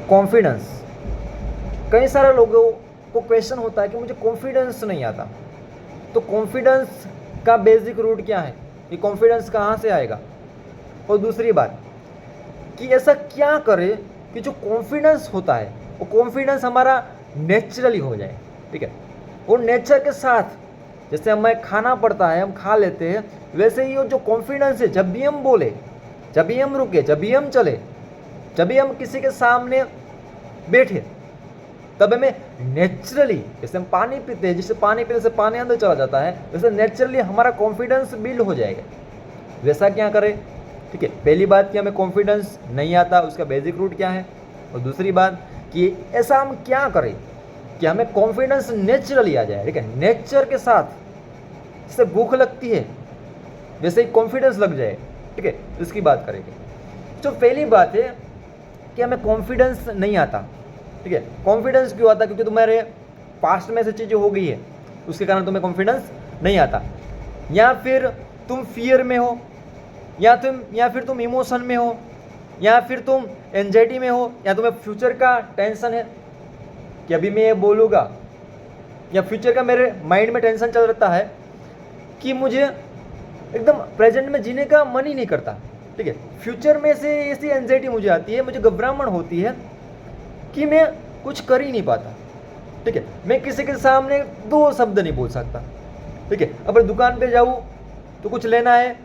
Confidence. कई सारे लोगों को क्वेश्चन होता है कि मुझे कॉन्फिडेंस नहीं आता। तो कॉन्फिडेंस का बेसिक रूट क्या है, कि कॉन्फिडेंस कहाँ से आएगा। और दूसरी बात कि ऐसा क्या करें कि जो कॉन्फिडेंस होता है वो कॉन्फिडेंस हमारा नेचुरली हो जाए। ठीक है, वो नेचर के साथ, जैसे हमें खाना पड़ता है हम खा लेते हैं, वैसे ही वो जो कॉन्फिडेंस है, जब भी हम बोले, जब भी हम रुके, जब भी हम चले, जब भी हम किसी के सामने बैठे, तब हमें नेचुरली, जैसे हम पानी पीते हैं, जिससे पानी पीने से पानी अंदर चला जाता है, वैसे नेचुरली हमारा कॉन्फिडेंस बिल्ड हो जाएगा। वैसा क्या करें। ठीक है, पहली बात कि हमें कॉन्फिडेंस नहीं आता, उसका बेसिक रूट क्या है। और दूसरी बात कि ऐसा हम क्या करें कि हमें कॉन्फिडेंस नेचुरली आ जाए। ठीक है, नेचर के साथ, जैसे भूख लगती है वैसे ही कॉन्फिडेंस लग जाए। ठीक है, इसकी बात करेंगे। तो पहली बात है कि हमें कॉन्फिडेंस नहीं आता। ठीक है, कॉन्फिडेंस क्यों आता, क्योंकि तुम्हारे पास्ट में ऐसी चीज़ें हो गई है, उसके कारण तुम्हें कॉन्फिडेंस नहीं आता। या फिर तुम फियर में हो, या फिर तुम इमोशन में हो, या फिर तुम एंजाइटी में हो, या तुम्हें फ्यूचर का टेंशन है कि अभी मैं ये बोलूँगा, या फ्यूचर का मेरे माइंड में टेंशन चल रहता है कि मुझे एकदम प्रेजेंट में जीने का मन ही नहीं करता। ठीक है, फ्यूचर में से ऐसी एंजाइटी मुझे आती है, मुझे घबराहट होती है कि मैं कुछ कर ही नहीं पाता। ठीक है, मैं किसी के सामने दो शब्द नहीं बोल सकता। ठीक है, अगर दुकान पे जाऊँ तो कुछ लेना है,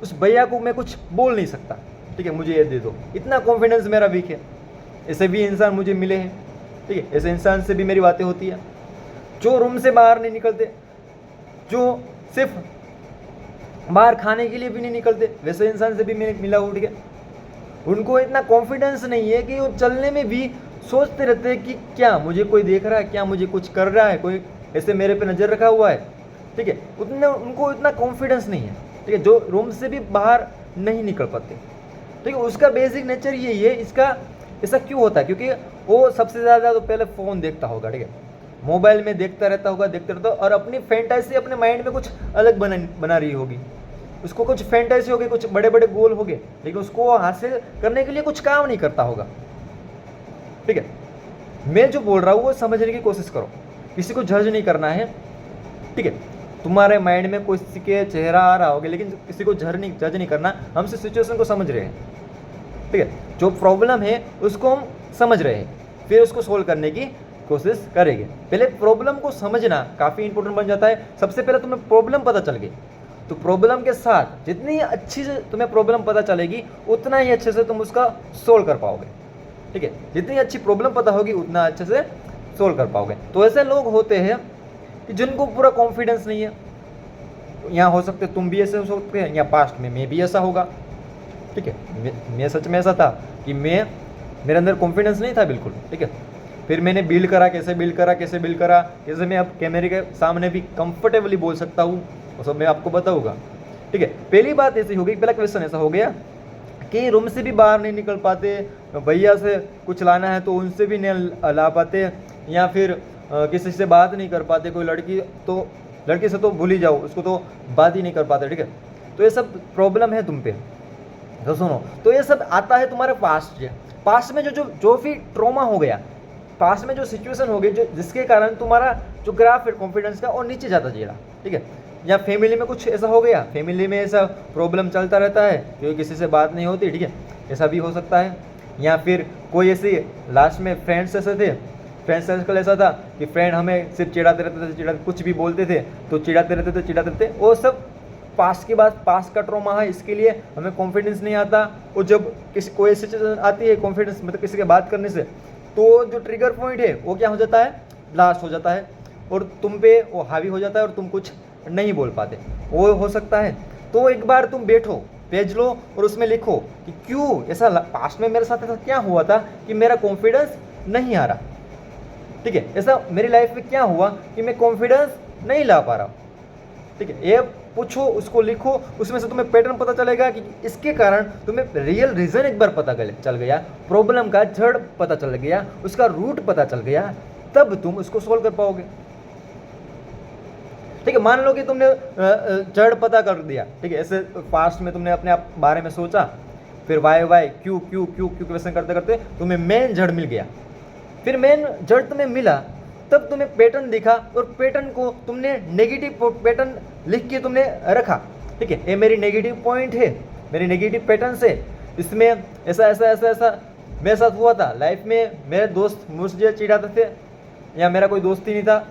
उस भैया को मैं कुछ बोल नहीं सकता। ठीक है, मुझे ये दे दो, इतना कॉन्फिडेंस मेरा वीक है। ऐसे भी इंसान मुझे मिले हैं। ठीक है, ऐसे इंसान से भी मेरी बातें होती है, जो रूम से बाहर नहीं निकलते, जो सिर्फ बाहर खाने के लिए भी नहीं निकलते, वैसे इंसान से भी मैं मिला हूँ। ठीक है, उनको इतना कॉन्फिडेंस नहीं है कि वो चलने में भी सोचते रहते हैं कि क्या मुझे कोई देख रहा है, क्या मुझे कुछ कर रहा है, कोई ऐसे मेरे पे नज़र रखा हुआ है। ठीक है, उनको इतना कॉन्फिडेंस नहीं है। ठीक है, जो रूम से भी बाहर नहीं निकल पाते। ठीक है, उसका बेसिक नेचर यही है। इसका ऐसा क्यों होता है, क्योंकि वो सबसे ज़्यादा तो पहले फ़ोन देखता होगा। ठीक है, मोबाइल में देखता रहता होगा, और अपनी फैंटासी अपने माइंड में कुछ अलग बना रही होगी। उसको कुछ फैंटासी होगी, कुछ बड़े बड़े गोल हो गए, लेकिन उसको हासिल करने के लिए कुछ काम नहीं करता होगा। ठीक है, मैं जो बोल रहा हूँ वो समझने की कोशिश करो, किसी को जज नहीं करना है। ठीक है, तुम्हारे माइंड में कोई किसी के चेहरा आ रहा होगा, लेकिन किसी को जज नहीं करना। हम सिर्फ सिचुएशन को समझ रहे हैं। ठीक है, जो प्रॉब्लम है उसको हम समझ रहे हैं, फिर उसको सोल्व करने की कोशिश करेंगे। पहले प्रॉब्लम को समझना काफ़ी इंपॉर्टेंट बन जाता है। सबसे पहले तुम्हें प्रॉब्लम पता चल गई, तो प्रॉब्लम के साथ जितनी अच्छी से तुम्हें प्रॉब्लम पता चलेगी, उतना ही अच्छे से तुम उसका सोल्व कर पाओगे। ठीक है, जितनी अच्छी प्रॉब्लम पता होगी उतना अच्छे से सोल्व कर पाओगे। तो ऐसे लोग होते हैं कि जिनको पूरा कॉन्फिडेंस नहीं है। यहाँ हो सकते तुम भी ऐसे हो सकते हैं, या पास्ट में मैं भी ऐसा होगा। ठीक है, मैं सच में ऐसा था कि मेरे अंदर कॉन्फिडेंस नहीं था बिल्कुल। ठीक है, फिर मैंने बिल्ड करा, कैसे मैं अब कैमरे के सामने भी कंफर्टेबली बोल सकता हूँ, वो सब मैं आपको बताऊँगा। ठीक है, पहली बात ऐसी होगी, पहला क्वेश्चन ऐसा हो गया कि रूम से भी बाहर नहीं निकल पाते, भैया से कुछ लाना है तो उनसे भी नहीं ला पाते, या फिर किसी से बात नहीं कर पाते। कोई लड़की से तो भूल ही जाओ, उसको तो बात ही नहीं कर पाते। ठीक है, तो ये सब प्रॉब्लम है तुम पे। तो सुनो, तो ये सब आता है तुम्हारे पास्ट में जो भी ट्रॉमा हो गया, पास्ट में जो सिचुएशन हो गई, जिसके कारण तुम्हारा जो ग्राफ है कॉन्फिडेंस का और नीचे जाता जाएगा। ठीक है, या फैमिली में कुछ ऐसा हो गया, फैमिली में ऐसा प्रॉब्लम चलता रहता है, क्योंकि किसी से बात नहीं होती। ठीक है, ऐसा भी हो सकता है। या फिर कोई ऐसी लास्ट में फ्रेंड्स ऐसे थे, फ्रेंड सर्कल ऐसा था कि फ्रेंड हमें सिर्फ चिढ़ाते रहते थे, कुछ भी बोलते थे तो चिढ़ाते रहते। वो सब पास्ट की बात, पास्ट का ट्रॉमा है, इसके लिए हमें कॉन्फिडेंस नहीं आता। और जब कोई सिचुएशन आती है कॉन्फिडेंस, मतलब किसी के बात करने से, तो जो ट्रिगर पॉइंट है वो क्या हो जाता है, ब्लास्ट हो जाता है, और तुम पे वो हावी हो जाता है और तुम कुछ नहीं बोल पाते। वो हो सकता है। तो एक बार तुम बैठो, पेज लो और उसमें लिखो कि क्यों ऐसा पास्ट में मेरे साथ ऐसा क्या हुआ था कि मेरा कॉन्फिडेंस नहीं आ रहा। ठीक है, ऐसा मेरी लाइफ में क्या हुआ कि मैं कॉन्फिडेंस नहीं ला पा रहा। ठीक है, ये पूछो, उसको लिखो, उसमें से तुम्हें पैटर्न पता चलेगा कि इसके कारण तुम्हें रियल रीजन एक बार पता चल गया, प्रॉब्लम का जड़ पता चल गया, उसका रूट पता चल गया, तब तुम उसको सोल्व कर पाओगे। ठीक है, मान लो कि तुमने जड़ पता कर दिया। ठीक है, ऐसे पास्ट में तुमने अपने आप बारे में सोचा, फिर वाई वाई क्यू क्यू क्यू क्यू क्वेश्चन करते करते तुम्हें मेन जड़ मिल गया। फिर मेन जड़ तुम्हें मिला, तब तुम्हें पैटर्न दिखा और पैटर्न को तुमने नेगेटिव पैटर्न लिख के तुमने रखा। ठीक है, ये मेरी नेगेटिव पॉइंट है, मेरी नेगेटिव पैटर्न से, इसमें ऐसा ऐसा ऐसा ऐसा मेरे साथ हुआ था लाइफ में, मेरे दोस्त मुझे चिढ़ाते थे या मेरा कोई दोस्त ही नहीं था,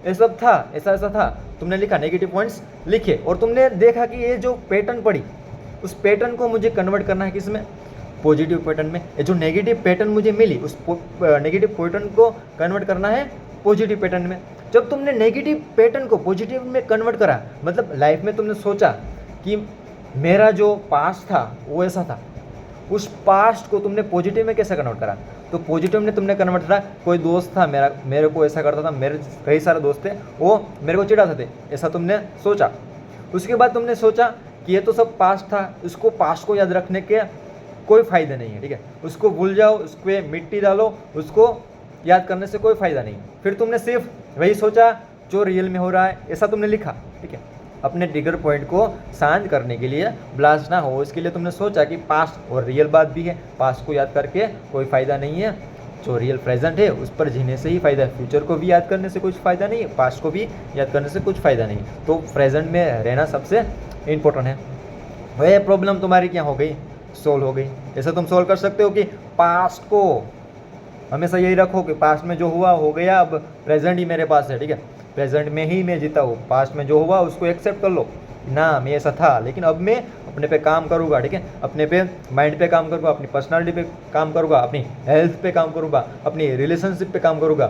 ये सब था, ऐसा ऐसा था। तुमने लिखा, नेगेटिव पॉइंट्स लिखे और तुमने देखा कि ये जो पैटर्न पड़ी उस पैटर्न को मुझे कन्वर्ट करना है किसमें, पॉजिटिव पैटर्न में। ये जो नेगेटिव पैटर्न मुझे मिली उस नेगेटिव पैटर्न को कन्वर्ट करना है पॉजिटिव पैटर्न में। जब तुमने नेगेटिव पैटर्न को पॉजिटिव में कन्वर्ट करा, मतलब लाइफ में तुमने सोचा कि मेरा जो पास्ट था वो ऐसा था, उस पास्ट को तुमने पॉजिटिव में कैसे कन्वर्ट करा, तो पॉजिटिव में तुमने कन्वर्ट करा। कोई दोस्त था मेरा, मेरे को ऐसा करता था, मेरे कई सारे दोस्त थे, वो मेरे को चिढ़ाते थे, ऐसा तुमने सोचा। उसके बाद तुमने सोचा कि ये तो सब पास्ट था, उसको पास्ट को याद रखने के कोई फ़ायदा नहीं है। ठीक है, उसको भूल जाओ, उस पर मिट्टी डालो, उसको याद करने से कोई फ़ायदा नहीं। फिर तुमने सिर्फ वही सोचा जो रियल में हो रहा है, ऐसा तुमने लिखा। ठीक है, अपने ट्रिगर पॉइंट को शांत करने के लिए, ब्लास्ट ना हो इसके लिए तुमने सोचा कि पास्ट और रियल बात भी है, पास्ट को याद करके कोई फ़ायदा नहीं है, जो रियल प्रेजेंट है उस पर जीने से ही फ़ायदा है। फ्यूचर को भी याद करने से कुछ फ़ायदा नहीं है, पास्ट को भी याद करने से कुछ फ़ायदा नहीं। तो प्रेजेंट में रहना सबसे इम्पोर्टेंट है। वह प्रॉब्लम तुम्हारी क्या हो गई, सोल्व हो गई। ऐसा तुम सोल्व कर सकते हो कि पास्ट को हमेशा यही रखो कि पास्ट में जो हुआ हो गया, अब प्रेजेंट ही मेरे पास है। ठीक है, प्रेजेंट में ही मैं जीता हूँ, पास्ट में जो हुआ उसको एक्सेप्ट कर लो ना, मैं ऐसा था लेकिन अब मैं अपने पे काम करूँगा। ठीक है, अपने पे माइंड पे काम करूँगा, अपनी पर्सनालिटी पे काम करूँगा, अपनी हेल्थ पे काम करूँगा, अपनी रिलेशनशिप पे काम करूँगा।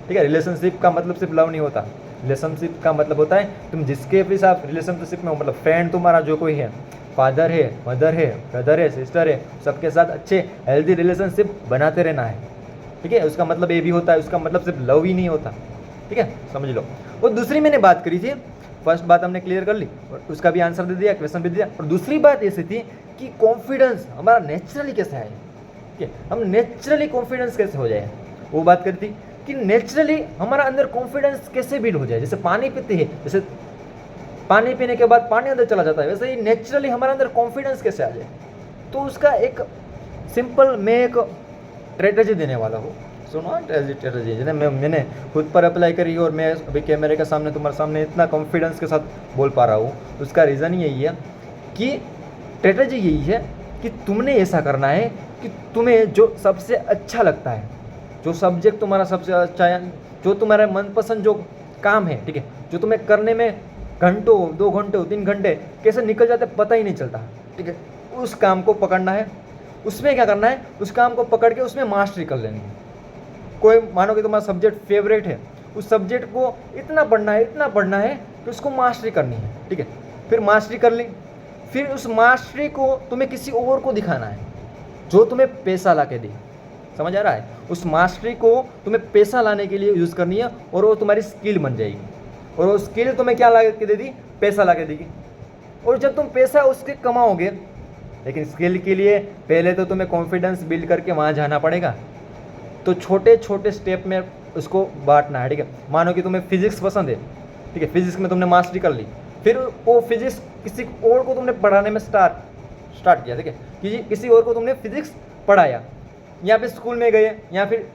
ठीक है, रिलेशनशिप का मतलब सिर्फ लव नहीं होता, रिलेशनशिप का मतलब होता है तुम जिसके भी साथ रिलेशनशिप में हो, मतलब फ्रेंड तुम्हारा जो कोई है, फादर है, मदर है, ब्रदर है, सिस्टर है, सबके साथ अच्छे हेल्दी रिलेशनशिप बनाते रहना है। ठीक है, उसका मतलब ये भी होता है, उसका मतलब सिर्फ लव ही नहीं होता। ठीक है, समझ लो। और दूसरी मैंने बात करी थी, फर्स्ट बात हमने क्लियर कर ली और उसका भी आंसर दे दिया, क्वेश्चन भी दिया। और दूसरी बात ऐसी थी कि कॉन्फिडेंस हमारा नेचुरली कैसे आए, ठीक है, हम नेचुरली कॉन्फिडेंस कैसे हो जाए, वो बात करी थी कि नेचुरली हमारा अंदर कॉन्फिडेंस कैसे बिल्ड हो जाए। जैसे पानी पीते हैं, जैसे पानी पीने के बाद पानी अंदर चला जाता है, वैसे ही नेचुरली हमारे अंदर कॉन्फिडेंस कैसे आ जाए। तो उसका एक सिंपल मैं एक स्ट्रेटजी देने वाला हूँ, सुनो स्ट्रेटजी जिन्हें मैंने खुद पर अप्लाई करी और मैं अभी कैमरे के सामने तुम्हारे सामने इतना कॉन्फिडेंस के साथ बोल पा रहा हूँ। उसका रीज़न यही है कि स्ट्रेटजी यही है कि तुमने ऐसा करना है कि तुम्हें जो सबसे अच्छा लगता है, जो सब्जेक्ट तुम्हारा सबसे अच्छा है, जो तुम्हारा मनपसंद जो काम है, ठीक है, जो तुम्हें करने में घंटों, 2 घंटे, 3 घंटे कैसे निकल जाते पता ही नहीं चलता। ठीक है, उस काम को पकड़ना है, उसमें क्या करना है, उस काम को पकड़ के उसमें मास्टरी कर लेनी है। कोई मानो कि तुम्हारा सब्जेक्ट फेवरेट है, उस सब्जेक्ट को इतना पढ़ना है कि उसको मास्टरी करनी है। ठीक है, फिर मास्टरी कर ली, फिर उस मास्टरी को तुम्हें किसी और को दिखाना है जो तुम्हें पैसा ला के दे। समझ आ रहा है, उस मास्टरी को तुम्हें पैसा लाने के लिए यूज़ करनी है और वो तुम्हारी स्किल बन जाएगी। और वो स्किल तुम्हें क्या ला के दे दी, पैसा ला के देगी। और जब तुम पैसा उसके कमाओगे, लेकिन स्किल के लिए पहले तो तुम्हें कॉन्फिडेंस बिल्ड करके वहाँ जाना पड़ेगा। तो छोटे छोटे स्टेप में उसको बांटना है। ठीक है, मानो कि तुम्हें फिजिक्स पसंद है, ठीक है, फिजिक्स में तुमने मास्टरी कर ली, फिर वो फिजिक्स किसी और को तुमने पढ़ाने में स्टार्ट किया। ठीक है, किसी और को तुमने फिजिक्स पढ़ाया, या फिर स्कूल में गए, या फिर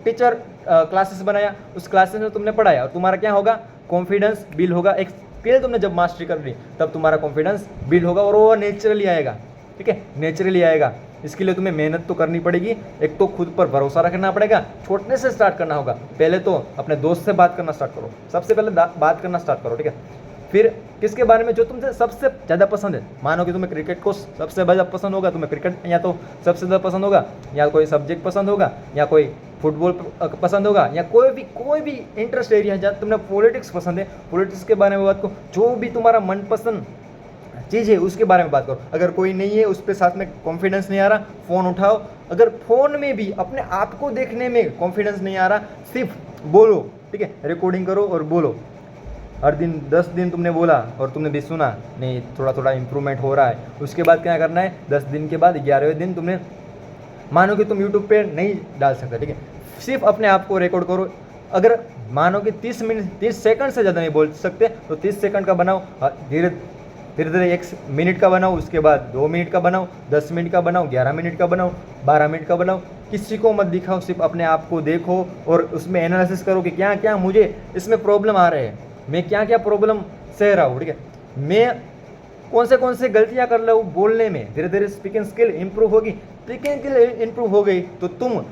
टीचर क्लासेस बनाया, उस क्लासेस में तुमने पढ़ाया, और तुम्हारा क्या होगा, कॉन्फिडेंस बिल्ड होगा। एक स्किल तुमने जब मास्टरी कर ली तब तुम्हारा कॉन्फिडेंस बिल्ड होगा और वो नेचुरली आएगा। ठीक है, नेचुरली आएगा। इसके लिए तुम्हें मेहनत तो करनी पड़ेगी, एक तो खुद पर भरोसा रखना पड़ेगा, छोटे से स्टार्ट करना होगा। पहले तो अपने दोस्त से बात करना स्टार्ट करो, सबसे पहले बात करना स्टार्ट करो। ठीक है, फिर किसके बारे में जो तुमसे सबसे ज़्यादा पसंद है, मानो कि तुम्हें क्रिकेट को सबसे ज़्यादा पसंद होगा, तुम्हें क्रिकेट या तो सबसे ज़्यादा पसंद होगा, या कोई सब्जेक्ट पसंद होगा, या कोई फुटबॉल पसंद होगा, या कोई भी इंटरेस्ट एरिया है। जहाँ तुमने पॉलिटिक्स पसंद है, पॉलिटिक्स के बारे में बात करो। जो भी तुम्हारा मनपसंद चीज़ है उसके बारे में बात करो। अगर कोई नहीं है, उस पर साथ में कॉन्फिडेंस नहीं आ रहा, फ़ोन उठाओ। अगर फ़ोन में भी अपने आप को देखने में कॉन्फिडेंस नहीं आ रहा, सिर्फ बोलो। ठीक है, रिकॉर्डिंग करो और बोलो। हर दिन 10 दिन तुमने बोला और तुमने भी सुना, नहीं थोड़ा थोड़ा इंप्रूवमेंट हो रहा है। उसके बाद क्या करना है, 10 दिन के बाद 11वें दिन तुमने, मानो कि तुम यूट्यूब पे नहीं डाल सकते, ठीक है, सिर्फ अपने आप को रिकॉर्ड करो। अगर मानो कि 30 सेकंड से ज़्यादा नहीं बोल सकते तो 30 सेकंड का बनाओ, धीरे धीरे धीरे 1 मिनट का बनाओ, उसके बाद 2 मिनट का बनाओ, 10 मिनट का बनाओ, 11 मिनट का बनाओ, 12 मिनट का बनाओ। किसी को मत दिखाओ, सिर्फ अपने आप को देखो और उसमें एनालिसिस करो कि क्या क्या मुझे इसमें प्रॉब्लम आ रहे हैं, मैं क्या क्या प्रॉब्लम सह रहा हूँ, ठीक है, मैं कौन से गलतियाँ कर रहा हूँ बोलने में। धीरे धीरे स्पीकिंग स्किल इंप्रूव होगी। स्पीकिंग स्किल इंप्रूव हो गई तो तुम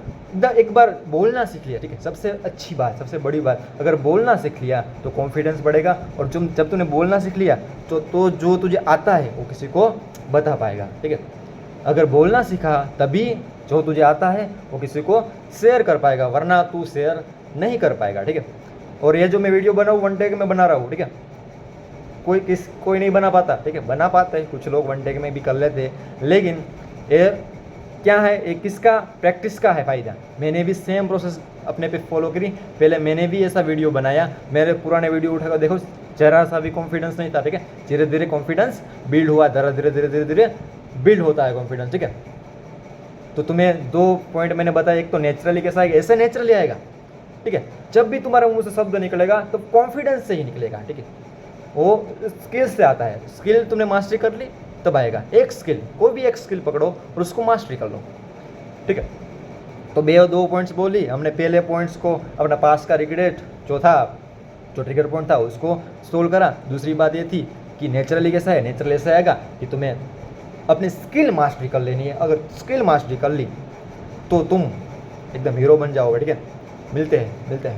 एक बार बोलना सीख लिया, ठीक है, सबसे अच्छी बात, सबसे बड़ी बात, अगर बोलना सीख लिया तो कॉन्फिडेंस बढ़ेगा। और जब तूने बोलना सीख लिया तो जो तुझे आता है वो किसी को बता पाएगा, ठीक है। अगर बोलना सीखा तभी जो तुझे आता है वो किसी को शेयर कर पाएगा, वरना तू शेयर नहीं कर पाएगा, ठीक है। और ये जो मैं वीडियो बनाऊँ 1 टेक में बना रहा हूँ, ठीक है, कोई नहीं बना पाता, ठीक है, बना पाता है कुछ लोग 1 टेक में भी कर लेते हैं, लेकिन ये क्या है, एक किसका, प्रैक्टिस का है फ़ायदा। मैंने भी सेम प्रोसेस अपने पे फॉलो करी, पहले मैंने भी ऐसा वीडियो बनाया, मेरे पुराने वीडियो उठाकर देखो, जरा सा भी कॉन्फिडेंस नहीं था, ठीक है। धीरे धीरे कॉन्फिडेंस बिल्ड हुआ, धीरे धीरे बिल्ड होता है कॉन्फिडेंस, ठीक है। तो तुम्हें 2 पॉइंट मैंने बताया, एक तो नेचुरली कैसा आएगा, ऐसे नेचुरली आएगा, ठीक है। जब भी तुम्हारे मुंह से शब्द निकलेगा तो कॉन्फिडेंस से ही निकलेगा, ठीक है, वो स्किल से आता है। स्किल तुमने मास्टरी कर ली तब आएगा। एक स्किल, कोई भी एक स्किल पकड़ो और उसको मास्टरी कर लो, ठीक है। तो 2 पॉइंट्स बोली हमने। पहले पॉइंट्स को अपना पास का रिग्रेट जो था, जो ट्रिगर पॉइंट था, उसको सोल्व करा। दूसरी बात ये थी कि नेचुरली कैसा है, नेचुरल ऐसा आएगा कि तुम्हें अपनी स्किल मास्टरी कर लेनी है। अगर स्किल मास्टरी कर ली तो तुम एकदम हीरो बन जाओगे, ठीक है। मिलते हैं।